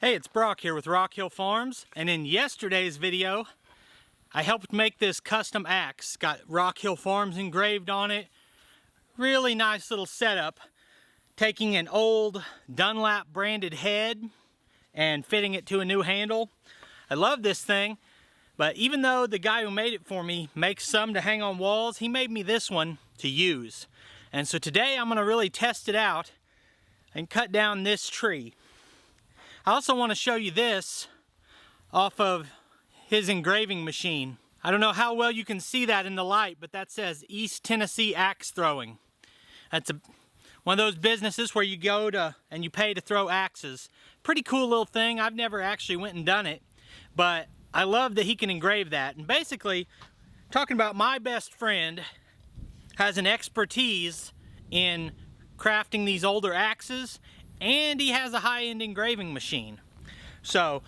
Hey, it's Brock here with Rock Hill Farms, and in yesterday's video I helped make this custom axe. Got Rock Hill Farms engraved on it. Really nice little setup, taking an old Dunlap branded head and fitting it to a new handle. I love this thing, but even though the guy who made it for me makes some to hang on walls, he made me this one to use. And so today I'm going to really test it out and cut down this tree. I also want to show you this off of his engraving machine. I don't know how well you can see that in the light, but that says East Tennessee Axe Throwing. That's one of those businesses where you go to and you pay to throw axes. Pretty cool little thing. I've never actually went and done it, but I love that he can engrave that. And basically, talking about my best friend has an expertise in crafting these older axes, and he has a high-end engraving machine. So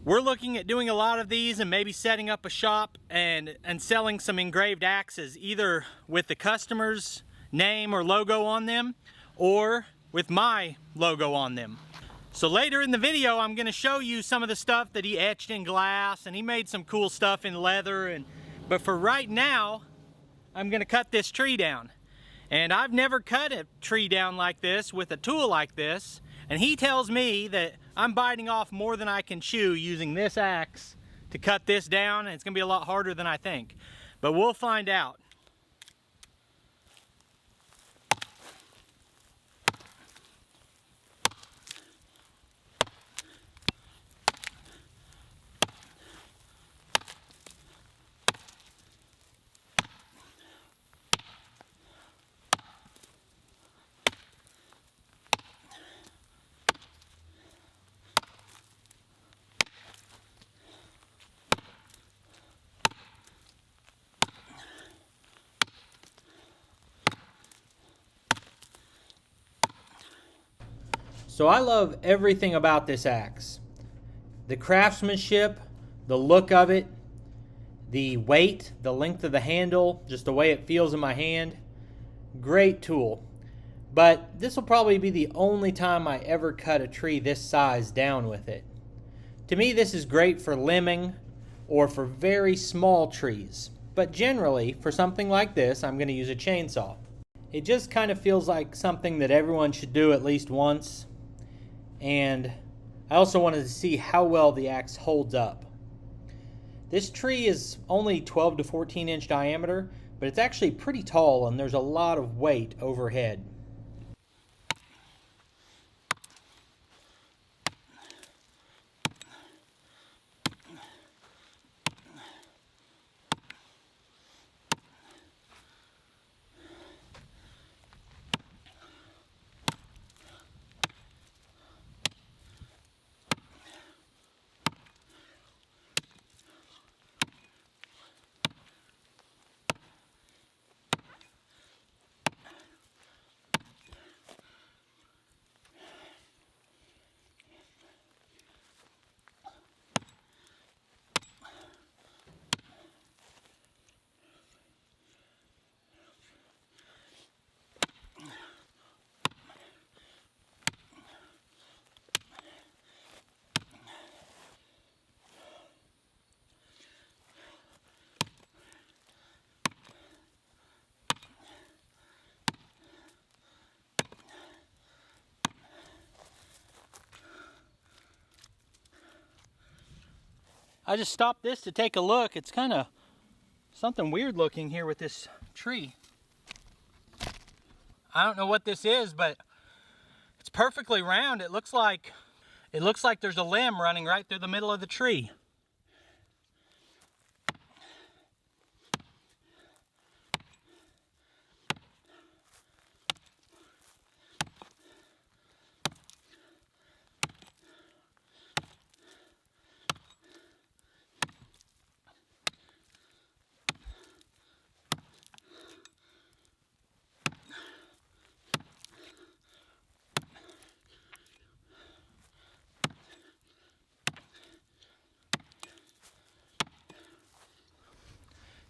we're looking at doing a lot of these and maybe setting up a shop and selling some engraved axes, either with the customer's name or logo on them or with my logo on them. So later in the video I'm going to show you some of the stuff that he etched in glass, and he made some cool stuff in leather, but for right now I'm going to cut this tree down. And I've never cut a tree down like this with a tool like this, and he tells me that I'm biting off more than I can chew using this axe to cut this down, and it's going to be a lot harder than I think. But we'll find out. So I love everything about this axe. The craftsmanship, the look of it, the weight, the length of the handle, just the way it feels in my hand. Great tool. But this will probably be the only time I ever cut a tree this size down with it. To me, this is great for limbing or for very small trees. But generally, for something like this, I'm going to use a chainsaw. It just kind of feels like something that everyone should do at least once. And I also wanted to see how well the axe holds up. This tree is only 12 to 14 inch diameter, but it's actually pretty tall and there's a lot of weight overhead. I just stopped this to take a look. It's kind of something weird looking here with this tree. I don't know what this is, but it's perfectly round. It looks like there's a limb running right through the middle of the tree.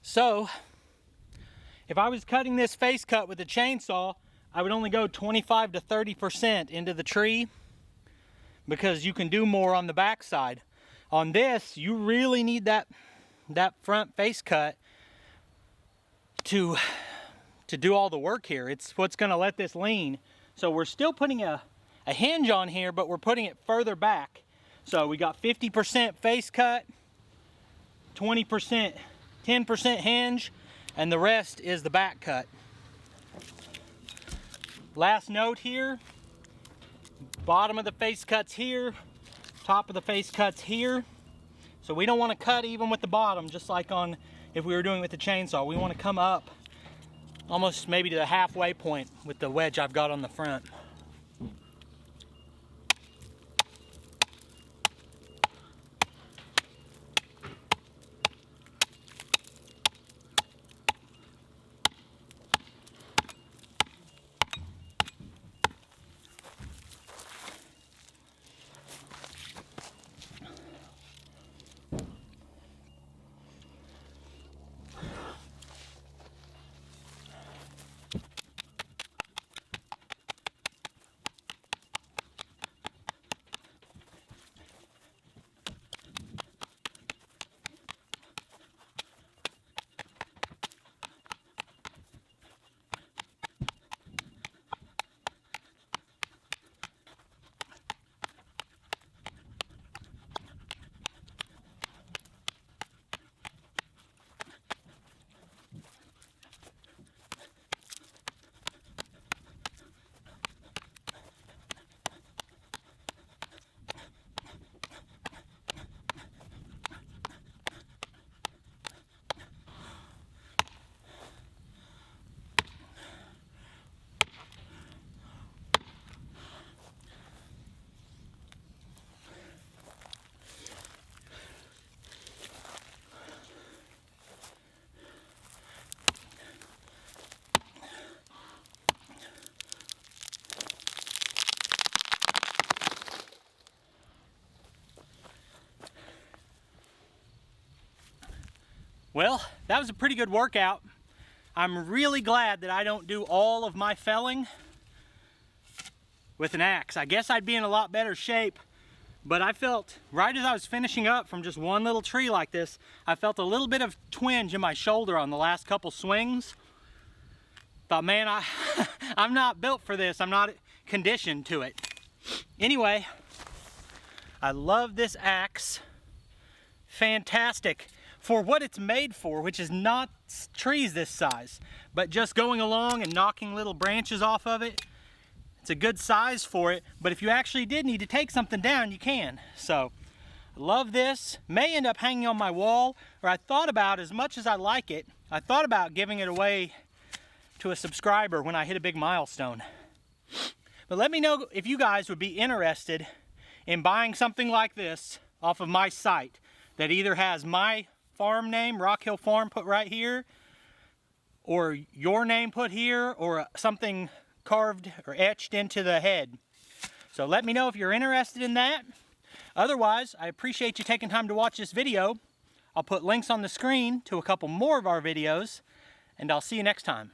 So, if I was cutting this face cut with a chainsaw, I would only go 25 to 30% into the tree. because you can do more on the back side. On this, you really need that front face cut to do all the work here. It's what's going to let this lean. So we're still putting a hinge on here, but we're putting it further back. So we got 50% face cut, 20%, 10% hinge, and the rest is the back cut. Last note here, bottom of the face cut's here, top of the face cut's here. So we don't want to cut even with the bottom, just like on if we were doing with the chainsaw. We want to come up almost maybe to the halfway point with the wedge I've got on the front. Well, that was a pretty good workout. I'm really glad that I don't do all of my felling with an axe. I guess I'd be in a lot better shape, but I felt, right as I was finishing up from just one little tree like this, I felt a little bit of twinge in my shoulder on the last couple swings. Thought, man, I'm not built for this. I'm not conditioned to it. Anyway, I love this axe. Fantastic for what it's made for, which is not trees this size, but just going along and knocking little branches off of it. It's a good size for it, but if you actually did need to take something down, you can. So, love this. May end up hanging on my wall, or I thought about, as much as I like it, I thought about giving it away to a subscriber when I hit a big milestone. But let me know if you guys would be interested in buying something like this off of my site that either has my farm name, Rock Hill Farm, put right here, or your name put here, or something carved or etched into the head. So let me know if you're interested in that. Otherwise, I appreciate you taking time to watch this video. I'll put links on the screen to a couple more of our videos, and I'll see you next time.